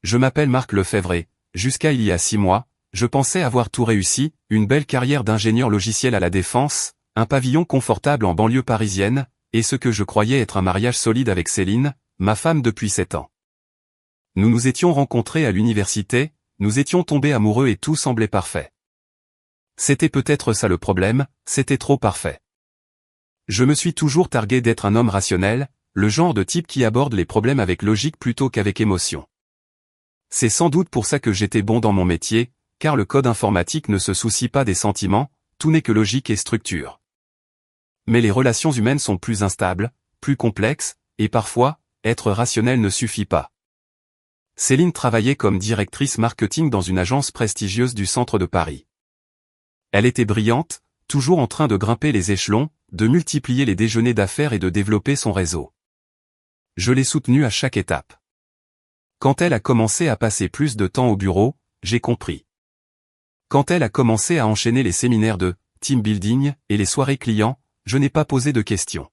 Je m'appelle Marc Lefebvre, jusqu'à il y a 6 mois, je pensais avoir tout réussi, une belle carrière d'ingénieur logiciel à la Défense, un pavillon confortable en banlieue parisienne, et ce que je croyais être un mariage solide avec Céline, ma femme depuis 7 ans. Nous nous étions rencontrés à l'université, nous étions tombés amoureux et tout semblait parfait. C'était peut-être ça le problème, c'était trop parfait. Je me suis toujours targué d'être un homme rationnel, le genre de type qui aborde les problèmes avec logique plutôt qu'avec émotion. C'est sans doute pour ça que j'étais bon dans mon métier, car le code informatique ne se soucie pas des sentiments, tout n'est que logique et structure. Mais les relations humaines sont plus instables, plus complexes, et parfois, être rationnel ne suffit pas. Céline travaillait comme directrice marketing dans une agence prestigieuse du centre de Paris. Elle était brillante, toujours en train de grimper les échelons, de multiplier les déjeuners d'affaires et de développer son réseau. Je l'ai soutenue à chaque étape. Quand elle a commencé à passer plus de temps au bureau, j'ai compris. Quand elle a commencé à enchaîner les séminaires de team building et les soirées clients, je n'ai pas posé de questions.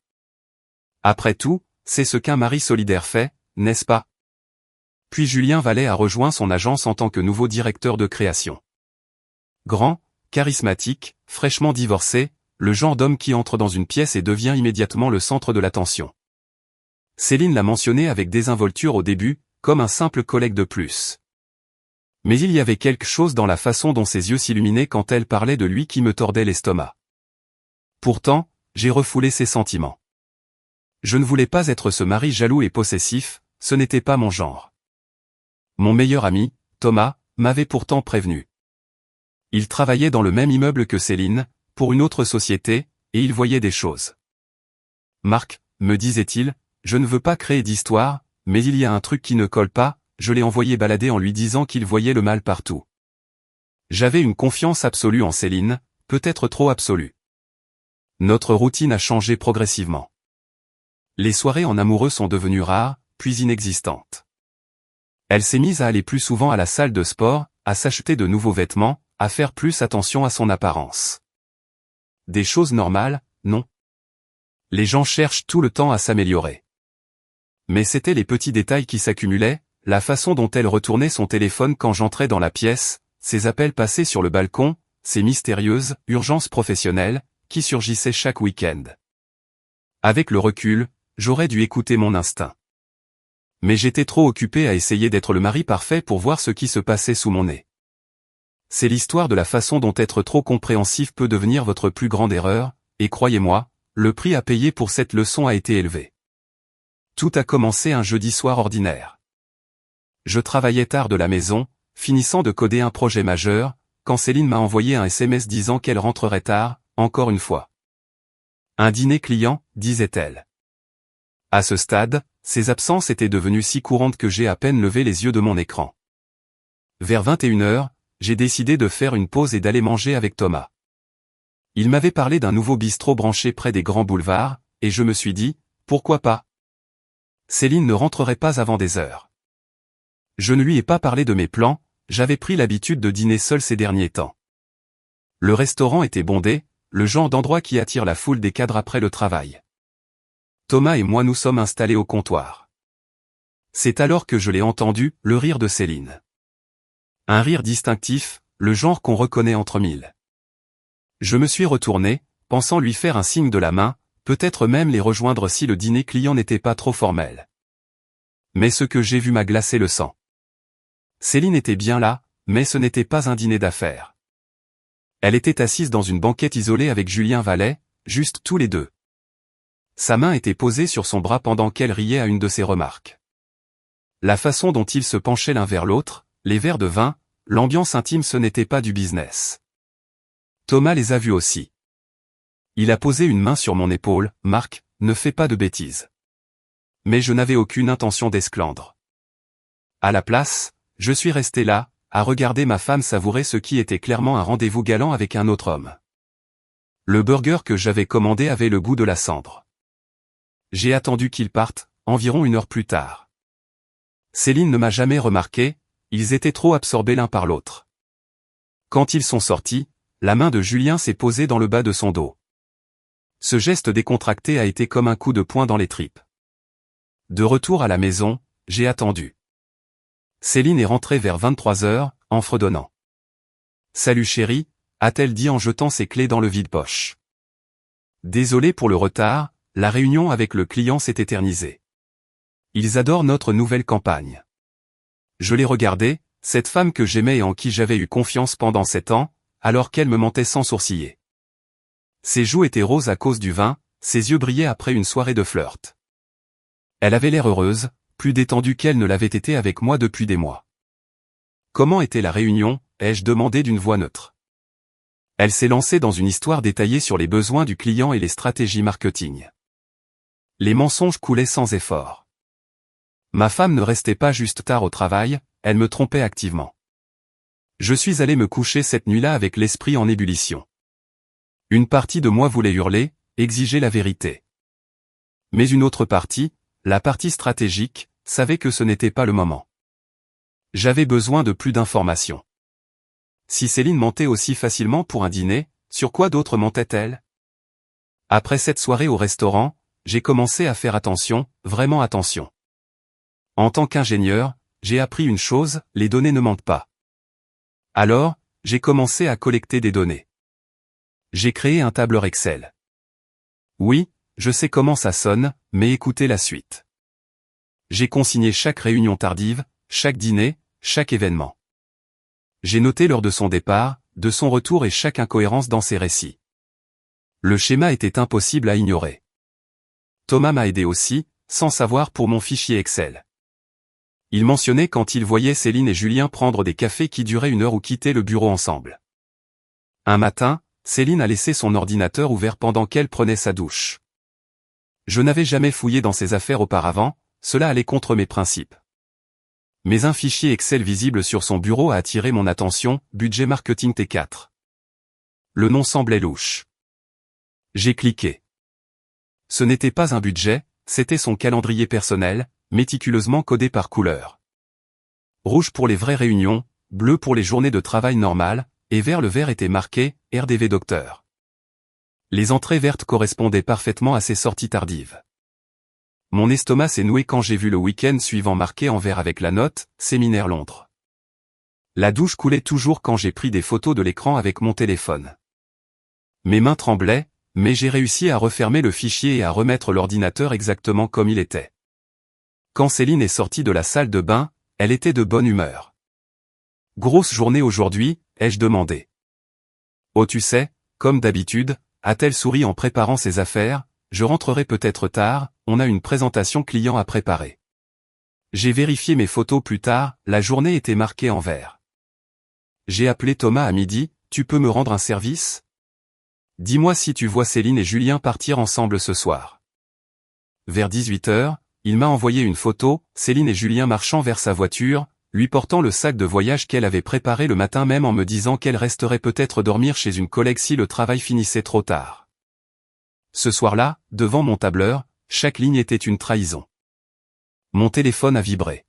Après tout, c'est ce qu'un mari solidaire fait, n'est-ce pas? Puis Julien Vallet a rejoint son agence en tant que nouveau directeur de création. Grand, charismatique, fraîchement divorcé, le genre d'homme qui entre dans une pièce et devient immédiatement le centre de l'attention. Céline l'a mentionné avec désinvolture au début, comme un simple collègue de plus. Mais il y avait quelque chose dans la façon dont ses yeux s'illuminaient quand elle parlait de lui qui me tordait l'estomac. Pourtant, j'ai refoulé ses sentiments. Je ne voulais pas être ce mari jaloux et possessif, ce n'était pas mon genre. Mon meilleur ami, Thomas, m'avait pourtant prévenu. Il travaillait dans le même immeuble que Céline, pour une autre société, et il voyait des choses. Marc, me disait-il, je ne veux pas créer d'histoire, mais il y a un truc qui ne colle pas, je l'ai envoyé balader en lui disant qu'il voyait le mal partout. J'avais une confiance absolue en Céline, peut-être trop absolue. Notre routine a changé progressivement. Les soirées en amoureux sont devenues rares, puis inexistantes. Elle s'est mise à aller plus souvent à la salle de sport, à s'acheter de nouveaux vêtements, à faire plus attention à son apparence. Des choses normales, non. Les gens cherchent tout le temps à s'améliorer. Mais c'étaient les petits détails qui s'accumulaient, la façon dont elle retournait son téléphone quand j'entrais dans la pièce, ses appels passés sur le balcon, ces mystérieuses urgences professionnelles, qui surgissaient chaque week-end. Avec le recul, j'aurais dû écouter mon instinct. Mais j'étais trop occupé à essayer d'être le mari parfait pour voir ce qui se passait sous mon nez. C'est l'histoire de la façon dont être trop compréhensif peut devenir votre plus grande erreur, et croyez-moi, le prix à payer pour cette leçon a été élevé. Tout a commencé un jeudi soir ordinaire. Je travaillais tard de la maison, finissant de coder un projet majeur, quand Céline m'a envoyé un SMS disant qu'elle rentrerait tard, encore une fois. Un dîner client, disait-elle. À ce stade, ces absences étaient devenues si courantes que j'ai à peine levé les yeux de mon écran. Vers 21h, j'ai décidé de faire une pause et d'aller manger avec Thomas. Il m'avait parlé d'un nouveau bistrot branché près des grands boulevards, et je me suis dit, pourquoi pas? Céline ne rentrerait pas avant des heures. Je ne lui ai pas parlé de mes plans, j'avais pris l'habitude de dîner seul ces derniers temps. Le restaurant était bondé, le genre d'endroit qui attire la foule des cadres après le travail. Thomas et moi nous sommes installés au comptoir. C'est alors que je l'ai entendu, le rire de Céline. Un rire distinctif, le genre qu'on reconnaît entre mille. Je me suis retourné, pensant lui faire un signe de la main, peut-être même les rejoindre si le dîner client n'était pas trop formel. Mais ce que j'ai vu m'a glacé le sang. Céline était bien là, mais ce n'était pas un dîner d'affaires. Elle était assise dans une banquette isolée avec Julien Vallet, juste tous les deux. Sa main était posée sur son bras pendant qu'elle riait à une de ses remarques. La façon dont ils se penchaient l'un vers l'autre, les verres de vin, l'ambiance intime, ce n'était pas du business. Thomas les a vus aussi. Il a posé une main sur mon épaule, « Marc, ne fais pas de bêtises. » Mais je n'avais aucune intention d'esclandre. À la place, je suis resté là, à regarder ma femme savourer ce qui était clairement un rendez-vous galant avec un autre homme. Le burger que j'avais commandé avait le goût de la cendre. J'ai attendu qu'ils partent, environ 1 heure plus tard. Céline ne m'a jamais remarqué, ils étaient trop absorbés l'un par l'autre. Quand ils sont sortis, la main de Julien s'est posée dans le bas de son dos. Ce geste décontracté a été comme un coup de poing dans les tripes. De retour à la maison, j'ai attendu. Céline est rentrée vers 23 heures, en fredonnant. « Salut chérie », a-t-elle dit en jetant ses clés dans le vide-poche. Désolé pour le retard, la réunion avec le client s'est éternisée. Ils adorent notre nouvelle campagne. Je l'ai regardée, cette femme que j'aimais et en qui j'avais eu confiance pendant 7 ans, alors qu'elle me mentait sans sourciller. Ses joues étaient roses à cause du vin, ses yeux brillaient après une soirée de flirt. Elle avait l'air heureuse, plus détendue qu'elle ne l'avait été avec moi depuis des mois. Comment était la réunion, ai-je demandé d'une voix neutre. Elle s'est lancée dans une histoire détaillée sur les besoins du client et les stratégies marketing. Les mensonges coulaient sans effort. Ma femme ne restait pas juste tard au travail, elle me trompait activement. Je suis allé me coucher cette nuit-là avec l'esprit en ébullition. Une partie de moi voulait hurler, exiger la vérité. Mais une autre partie, la partie stratégique, savait que ce n'était pas le moment. J'avais besoin de plus d'informations. Si Céline mentait aussi facilement pour un dîner, sur quoi d'autre mentait-elle? Après cette soirée au restaurant, j'ai commencé à faire attention, vraiment attention. En tant qu'ingénieur, j'ai appris une chose, les données ne mentent pas. Alors, j'ai commencé à collecter des données. J'ai créé un tableur Excel. Oui, je sais comment ça sonne, mais écoutez la suite. J'ai consigné chaque réunion tardive, chaque dîner, chaque événement. J'ai noté l'heure de son départ, de son retour et chaque incohérence dans ses récits. Le schéma était impossible à ignorer. Thomas m'a aidé aussi, sans savoir pour mon fichier Excel. Il mentionnait quand il voyait Céline et Julien prendre des cafés qui duraient 1 heure ou quitter le bureau ensemble. Un matin, Céline a laissé son ordinateur ouvert pendant qu'elle prenait sa douche. Je n'avais jamais fouillé dans ses affaires auparavant, cela allait contre mes principes. Mais un fichier Excel visible sur son bureau a attiré mon attention, budget marketing T4. Le nom semblait louche. J'ai cliqué. Ce n'était pas un budget, c'était son calendrier personnel, méticuleusement codé par couleur. Rouge pour les vraies réunions, bleu pour les journées de travail normales, et vert le vert était marqué « RDV Docteur ». Les entrées vertes correspondaient parfaitement à ses sorties tardives. Mon estomac s'est noué quand j'ai vu le week-end suivant marqué en vert avec la note « Séminaire Londres ». La douche coulait toujours quand j'ai pris des photos de l'écran avec mon téléphone. Mes mains tremblaient, mais j'ai réussi à refermer le fichier et à remettre l'ordinateur exactement comme il était. Quand Céline est sortie de la salle de bain, elle était de bonne humeur. « Grosse journée aujourd'hui ?» ai-je demandé. « Oh tu sais, comme d'habitude », a-t-elle souri en préparant ses affaires, « je rentrerai peut-être tard, on a une présentation client à préparer. » J'ai vérifié mes photos plus tard, la journée était marquée en vert. J'ai appelé Thomas à midi, « Tu peux me rendre un service ? Dis-moi si tu vois Céline et Julien partir ensemble ce soir. » Vers 18 h, il m'a envoyé une photo, Céline et Julien marchant vers sa voiture, lui portant le sac de voyage qu'elle avait préparé le matin même en me disant qu'elle resterait peut-être dormir chez une collègue si le travail finissait trop tard. Ce soir-là, devant mon tableur, chaque ligne était une trahison. Mon téléphone a vibré.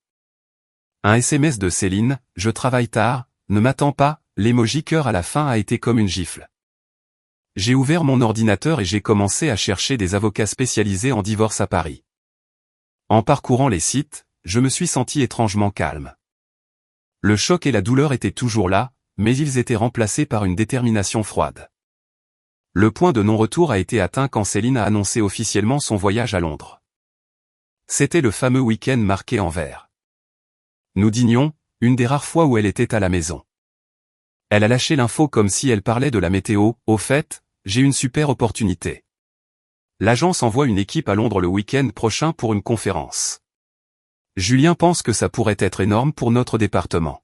Un SMS de Céline, « Je travaille tard, ne m'attends pas », l'émoji cœur à la fin a été comme une gifle. J'ai ouvert mon ordinateur et j'ai commencé à chercher des avocats spécialisés en divorce à Paris. En parcourant les sites, je me suis senti étrangement calme. Le choc et la douleur étaient toujours là, mais ils étaient remplacés par une détermination froide. Le point de non-retour a été atteint quand Céline a annoncé officiellement son voyage à Londres. C'était le fameux week-end marqué en vert. Nous dînions, une des rares fois où elle était à la maison. Elle a lâché l'info comme si elle parlait de la météo, « Au fait, j'ai une super opportunité. L'agence envoie une équipe à Londres le week-end prochain pour une conférence. Julien pense que ça pourrait être énorme pour notre département. »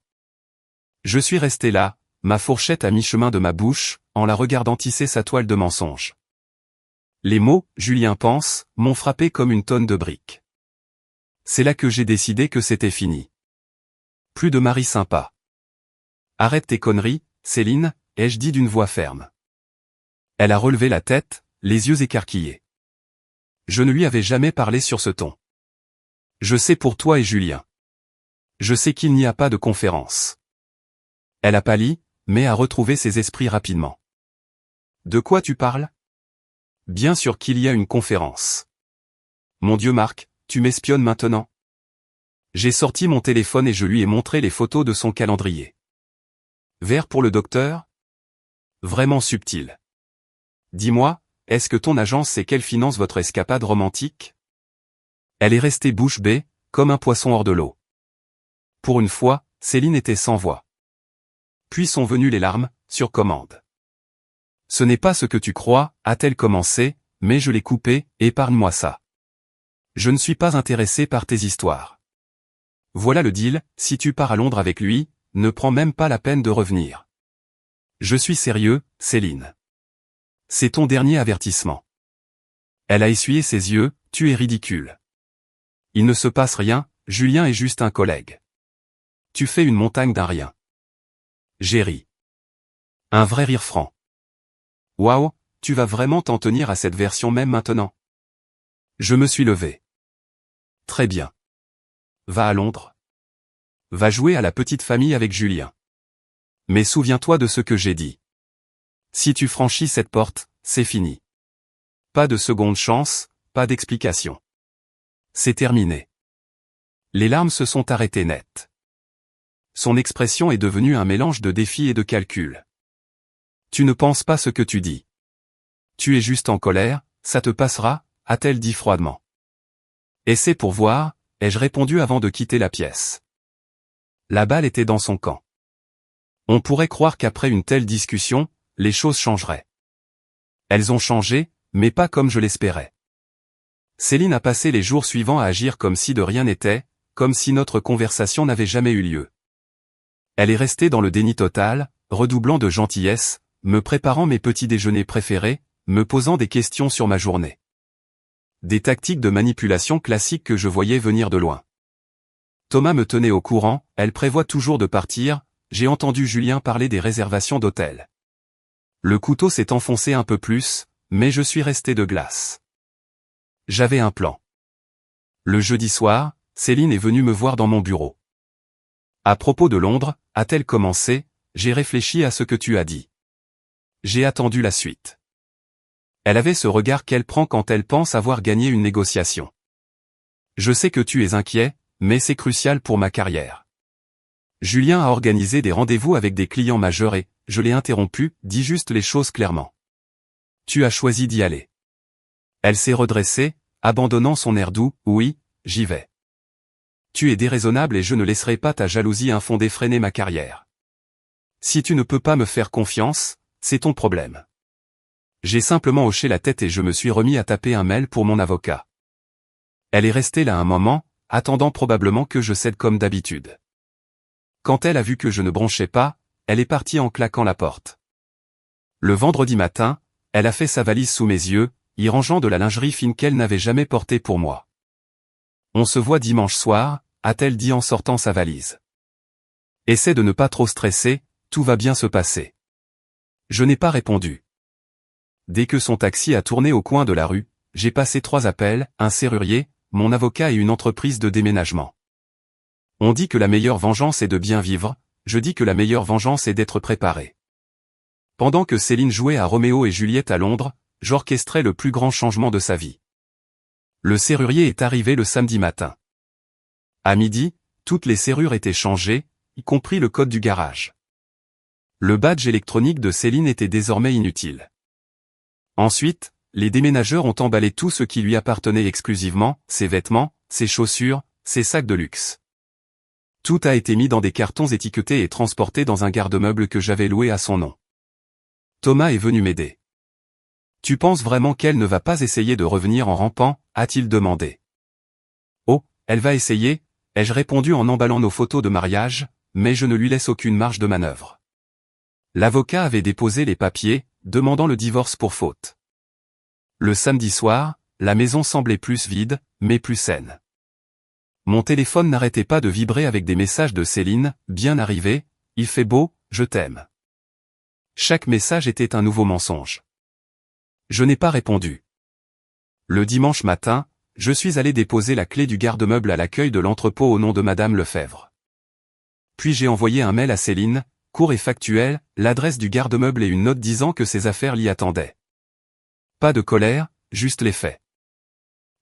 Je suis resté là, ma fourchette à mi-chemin de ma bouche, en la regardant tisser sa toile de mensonges. Les mots « Julien pense » m'ont frappé comme une tonne de briques. C'est là que j'ai décidé que c'était fini. Plus de mari sympa. « Arrête tes conneries, Céline », ai-je dit d'une voix ferme. Elle a relevé la tête, les yeux écarquillés. Je ne lui avais jamais parlé sur ce ton. Je sais pour toi et Julien. Je sais qu'il n'y a pas de conférence. Elle a pâli, mais a retrouvé ses esprits rapidement. De quoi tu parles? Bien sûr qu'il y a une conférence. Mon Dieu Marc, tu m'espionnes maintenant? J'ai sorti mon téléphone et je lui ai montré les photos de son calendrier. Vert pour le docteur? Vraiment subtil. Dis-moi, est-ce que ton agence sait qu'elle finance votre escapade romantique? Elle est restée bouche bée, comme un poisson hors de l'eau. Pour une fois, Céline était sans voix. Puis sont venues les larmes, sur commande. Ce n'est pas ce que tu crois, a-t-elle commencé, mais je l'ai coupé, épargne-moi ça. Je ne suis pas intéressé par tes histoires. Voilà le deal, si tu pars à Londres avec lui, ne prends même pas la peine de revenir. Je suis sérieux, Céline. C'est ton dernier avertissement. Elle a essuyé ses yeux, tu es ridicule. Il ne se passe rien, Julien est juste un collègue. Tu fais une montagne d'un rien. J'ai ri. Un vrai rire franc. Waouh, tu vas vraiment t'en tenir à cette version même maintenant? Je me suis levé. Très bien. Va à Londres. Va jouer à la petite famille avec Julien. Mais souviens-toi de ce que j'ai dit. Si tu franchis cette porte, c'est fini. Pas de seconde chance, pas d'explication. C'est terminé. Les larmes se sont arrêtées net. Son expression est devenue un mélange de défi et de calcul. Tu ne penses pas ce que tu dis. Tu es juste en colère, ça te passera, a-t-elle dit froidement. Essaie pour voir, ai-je répondu avant de quitter la pièce. La balle était dans son camp. On pourrait croire qu'après une telle discussion, les choses changeraient. Elles ont changé, mais pas comme je l'espérais. Céline a passé les jours suivants à agir comme si de rien n'était, comme si notre conversation n'avait jamais eu lieu. Elle est restée dans le déni total, redoublant de gentillesse, me préparant mes petits déjeuners préférés, me posant des questions sur ma journée. Des tactiques de manipulation classiques que je voyais venir de loin. Thomas me tenait au courant, elle prévoit toujours de partir, j'ai entendu Julien parler des réservations d'hôtels. Le couteau s'est enfoncé un peu plus, mais je suis resté de glace. J'avais un plan. Le jeudi soir, Céline est venue me voir dans mon bureau. À propos de Londres, a-t-elle commencé, j'ai réfléchi à ce que tu as dit. J'ai attendu la suite. Elle avait ce regard qu'elle prend quand elle pense avoir gagné une négociation. Je sais que tu es inquiet, mais c'est crucial pour ma carrière. Julien a organisé des rendez-vous avec des clients majeurs et, je l'ai interrompu, dis juste les choses clairement. Tu as choisi d'y aller. Elle s'est redressée, abandonnant son air doux, oui, j'y vais. Tu es déraisonnable et je ne laisserai pas ta jalousie infondée freiner ma carrière. Si tu ne peux pas me faire confiance, c'est ton problème. J'ai simplement hoché la tête et je me suis remis à taper un mail pour mon avocat. Elle est restée là un moment, attendant probablement que je cède comme d'habitude. Quand elle a vu que je ne bronchais pas, elle est partie en claquant la porte. Le vendredi matin, elle a fait sa valise sous mes yeux, y rangeant de la lingerie fine qu'elle n'avait jamais portée pour moi. On se voit dimanche soir, a-t-elle dit en sortant sa valise. Essaie de ne pas trop stresser, tout va bien se passer. Je n'ai pas répondu. Dès que son taxi a tourné au coin de la rue, j'ai passé 3 appels, un serrurier, mon avocat et une entreprise de déménagement. On dit que la meilleure vengeance est de bien vivre, je dis que la meilleure vengeance est d'être préparé. Pendant que Céline jouait à Roméo et Juliette à Londres, j'orchestrais le plus grand changement de sa vie. Le serrurier est arrivé le samedi matin. À midi, toutes les serrures étaient changées, y compris le code du garage. Le badge électronique de Céline était désormais inutile. Ensuite, les déménageurs ont emballé tout ce qui lui appartenait exclusivement, ses vêtements, ses chaussures, ses sacs de luxe. Tout a été mis dans des cartons étiquetés et transporté dans un garde-meuble que j'avais loué à son nom. Thomas est venu m'aider. Tu penses vraiment qu'elle ne va pas essayer de revenir en rampant, a-t-il demandé. Oh, elle va essayer, ai-je répondu en emballant nos photos de mariage, mais je ne lui laisse aucune marge de manœuvre. L'avocat avait déposé les papiers, demandant le divorce pour faute. Le samedi soir, la maison semblait plus vide, mais plus saine. Mon téléphone n'arrêtait pas de vibrer avec des messages de Céline, bien arrivé, il fait beau, je t'aime. Chaque message était un nouveau mensonge. Je n'ai pas répondu. Le dimanche matin, je suis allé déposer la clé du garde-meuble à l'accueil de l'entrepôt au nom de Madame Lefebvre. Puis j'ai envoyé un mail à Céline, court et factuel, l'adresse du garde-meuble et une note disant que ses affaires l'y attendaient. Pas de colère, juste les faits.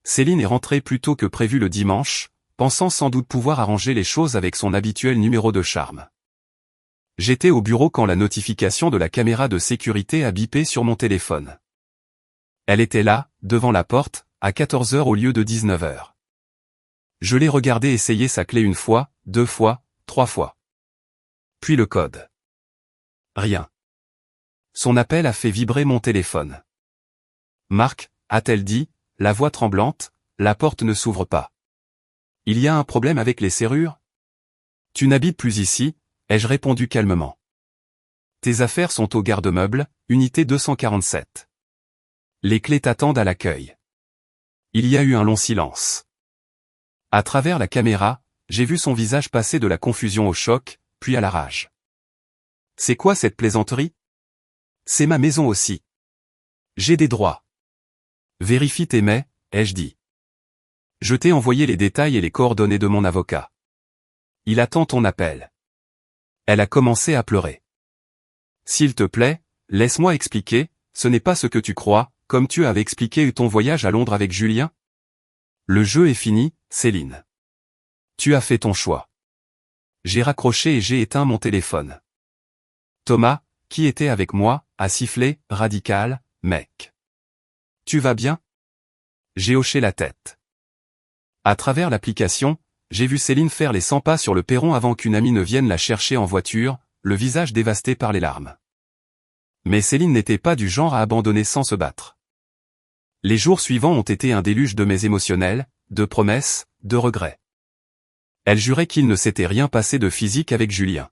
Céline est rentrée plus tôt que prévu le dimanche, pensant sans doute pouvoir arranger les choses avec son habituel numéro de charme. J'étais au bureau quand la notification de la caméra de sécurité a bipé sur mon téléphone. Elle était là, devant la porte, à 14 heures au lieu de 19 heures. Je l'ai regardé essayer sa clé une fois, 2 fois, 3 fois. Puis le code. Rien. Son appel a fait vibrer mon téléphone. Marc, a-t-elle dit, la voix tremblante, la porte ne s'ouvre pas. Il y a un problème avec les serrures? Tu n'habites plus ici, ai-je répondu calmement. Tes affaires sont au garde-meubles, unité 247. Les clés t'attendent à l'accueil. Il y a eu un long silence. À travers la caméra, j'ai vu son visage passer de la confusion au choc, puis à la rage. C'est quoi cette plaisanterie? C'est ma maison aussi. J'ai des droits. Vérifie tes mails, ai-je dit. Je t'ai envoyé les détails et les coordonnées de mon avocat. Il attend ton appel. Elle a commencé à pleurer. S'il te plaît, laisse-moi expliquer, ce n'est pas ce que tu crois, comme tu avais expliqué ton voyage à Londres avec Julien. Le jeu est fini, Céline. Tu as fait ton choix. J'ai raccroché et j'ai éteint mon téléphone. Thomas, qui était avec moi, a sifflé, radical, mec. Tu vas bien? J'ai hoché la tête. À travers l'application, j'ai vu Céline faire les 100 pas sur le perron avant qu'une amie ne vienne la chercher en voiture, le visage dévasté par les larmes. Mais Céline n'était pas du genre à abandonner sans se battre. Les jours suivants ont été un déluge de mets émotionnels, de promesses, de regrets. Elle jurait qu'il ne s'était rien passé de physique avec Julien.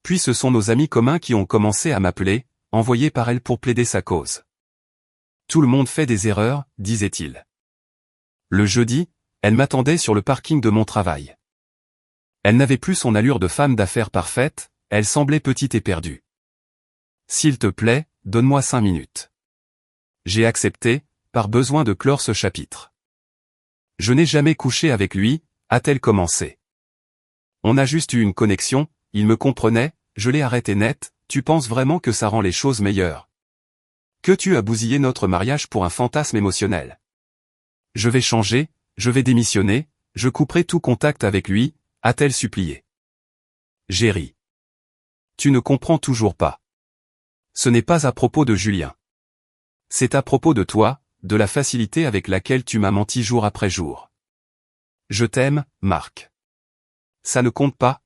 Puis ce sont nos amis communs qui ont commencé à m'appeler, envoyés par elle pour plaider sa cause. Tout le monde fait des erreurs, disait-il. Le jeudi, elle m'attendait sur le parking de mon travail. Elle n'avait plus son allure de femme d'affaires parfaite, elle semblait petite et perdue. S'il te plaît, donne-moi 5 minutes. J'ai accepté, par besoin de clore ce chapitre. Je n'ai jamais couché avec lui, a-t-elle commencé. On a juste eu une connexion, il me comprenait, je l'ai arrêté net, tu penses vraiment que ça rend les choses meilleures? Que tu as bousillé notre mariage pour un fantasme émotionnel. Je vais changer, je vais démissionner, je couperai tout contact avec lui, a-t-elle supplié. J'ai ri. Tu ne comprends toujours pas. Ce n'est pas à propos de Julien. C'est à propos de toi, de la facilité avec laquelle tu m'as menti jour après jour. Je t'aime, Marc. Ça ne compte pas?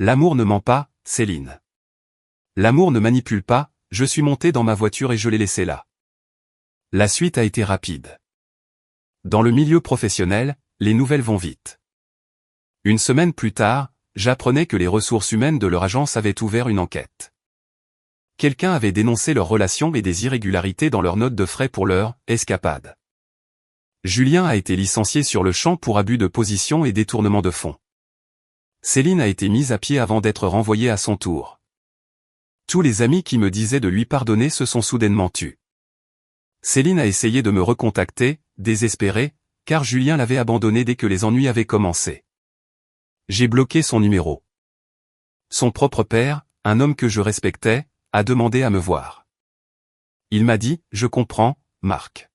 L'amour ne ment pas, Céline. L'amour ne manipule pas, je suis monté dans ma voiture et je l'ai laissé là. La suite a été rapide. Dans le milieu professionnel, les nouvelles vont vite. Une semaine plus tard, j'apprenais que les ressources humaines de leur agence avaient ouvert une enquête. Quelqu'un avait dénoncé leur relation et des irrégularités dans leurs notes de frais pour leur escapade. Julien a été licencié sur le champ pour abus de position et détournement de fonds. Céline a été mise à pied avant d'être renvoyée à son tour. Tous les amis qui me disaient de lui pardonner se sont soudainement tus. Céline a essayé de me recontacter, désespérée, car Julien l'avait abandonnée dès que les ennuis avaient commencé. J'ai bloqué son numéro. Son propre père, un homme que je respectais, a demandé à me voir. Il m'a dit, je comprends, Marc.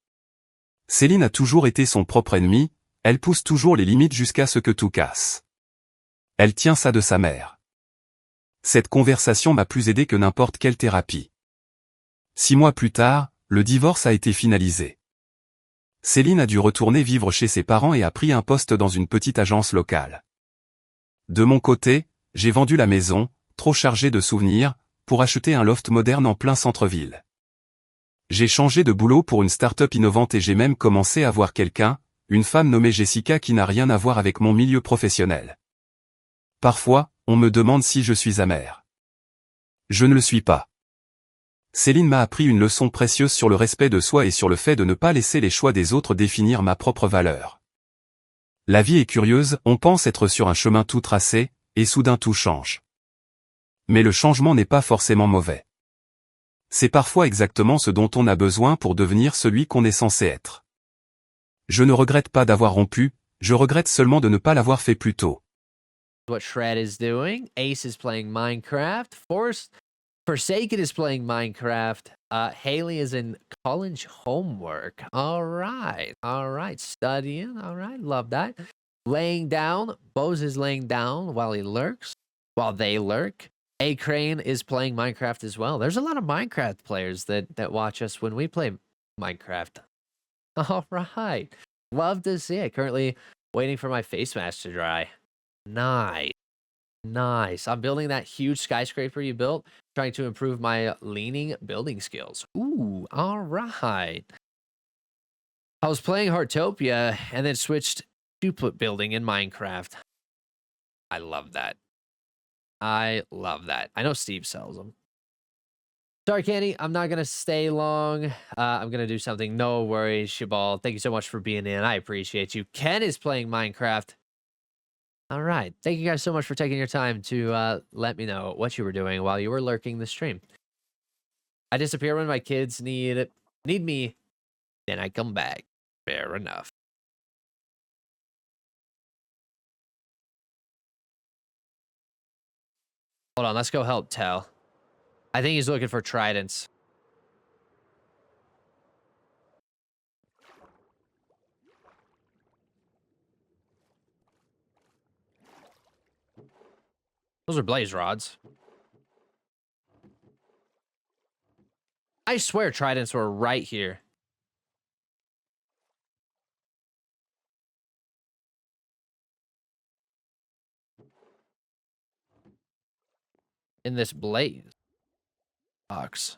Céline a toujours été son propre ennemi, elle pousse toujours les limites jusqu'à ce que tout casse. Elle tient ça de sa mère. Cette conversation m'a plus aidé que n'importe quelle thérapie. 6 mois plus tard, le divorce a été finalisé. Céline a dû retourner vivre chez ses parents et a pris un poste dans une petite agence locale. De mon côté, j'ai vendu la maison, trop chargée de souvenirs, pour acheter un loft moderne en plein centre-ville. J'ai changé de boulot pour une start-up innovante et j'ai même commencé à voir quelqu'un, une femme nommée Jessica qui n'a rien à voir avec mon milieu professionnel. Parfois, on me demande si je suis amer. Je ne le suis pas. Céline m'a appris une leçon précieuse sur le respect de soi et sur le fait de ne pas laisser les choix des autres définir ma propre valeur. La vie est curieuse, on pense être sur un chemin tout tracé, et soudain tout change. Mais le changement n'est pas forcément mauvais. C'est parfois exactement ce dont on a besoin pour devenir celui qu'on est censé être. Je ne regrette pas d'avoir rompu, je regrette seulement de ne pas l'avoir fait plus tôt. What Shred is doing. Ace is playing Minecraft. Forsaken is playing Minecraft. Haley is in college homework. All right. Studying. All right. Love that. laying down. Bose is laying down while he lurks. While they lurk. A Crane is playing Minecraft as well. There's a lot of Minecraft players that watch us when we play Minecraft. All right. Love to see it. Currently waiting for my face mask to dry. Nice. Nice. I'm building that huge skyscraper you built, trying to improve my leaning building skills. Ooh, all right. I was playing Heartopia and then switched to building in Minecraft. I love that. I love that. I know Steve sells them. Sorry, Candy. I'm not going to stay long. I'm going to do something. No worries, Shabal. Thank you so much for being in. I appreciate you. Ken is playing Minecraft. All right. Thank you guys so much for taking your time to let me know what you were doing while you were lurking the stream. I disappear when my kids need me. Then I come back. Fair enough. Hold on. Let's go help Tell. I think he's looking for tridents. Those are blaze rods. I swear tridents were right here. In this blaze box.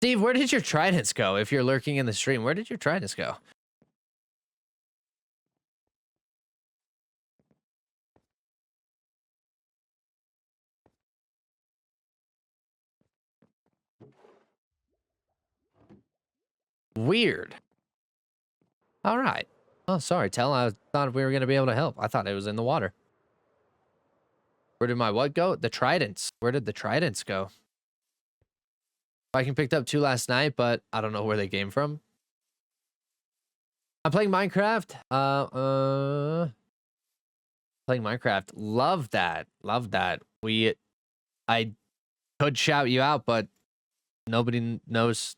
Steve, where did your tridents go? If you're lurking in the stream, where did your tridents go? Weird. All right. Oh, sorry, Tell. I thought we were going to be able to help. I thought it was in the water. Where did my what go? The tridents. Where did the tridents go? I can picked up 2 last night, but I don't know where they came from. I'm playing Minecraft. Playing Minecraft. Love that. Love that. I could shout you out, but nobody knows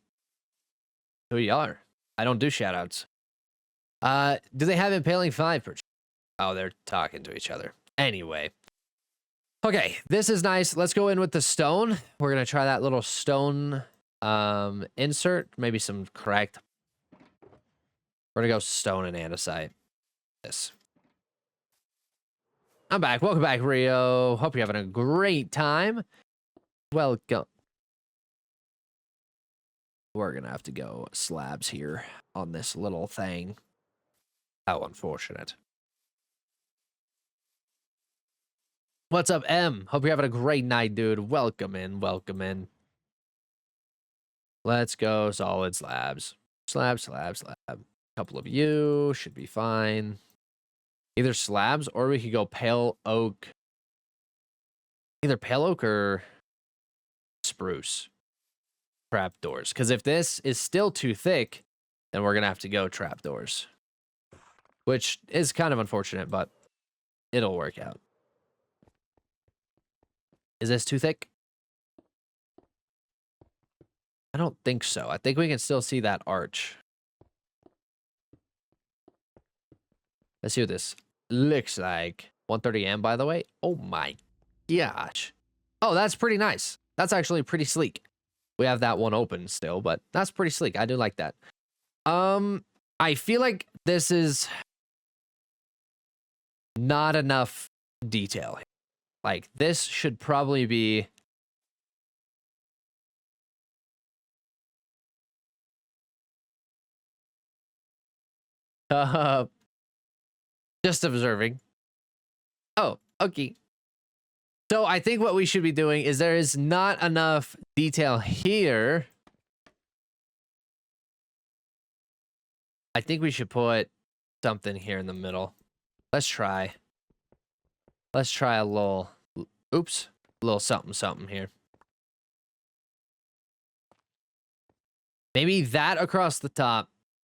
who you are. I don't do shout outs. Do they have Impaling 5? Oh, they're talking to each other. Anyway. Okay, this is nice. Let's go in with the stone. We're going to try that little stone insert. Maybe some cracked. We're going to go stone and andesite. This. I'm back. Welcome back, Rio. Hope you're having a great time. Welcome. We're going to have to go slabs here on this little thing. How unfortunate. What's up, M? Hope you're having a great night, dude. Welcome in. Welcome in. Let's go solid slabs. Slab, slab, slab. A couple of you should be fine. Either slabs or we could go pale oak. Either pale oak or spruce. Trapdoors. Because if this is still too thick, then we're going to have to go trapdoors. Which is kind of unfortunate, but it'll work out. Is this too thick? I don't think so. I think we can still see that arch. Let's see what this looks like. 130M, by the way. Oh my gosh. Oh, that's pretty nice. That's actually pretty sleek. We have that one open still, but that's pretty sleek. I do like that. I feel like this is not enough detail. Like, this should probably be just observing. Oh, okay. So I think what we should be doing is there is not enough detail here. I think we should put something here in the middle. Let's try. Let's try a little, oops, a little something, something here. Maybe that across the top.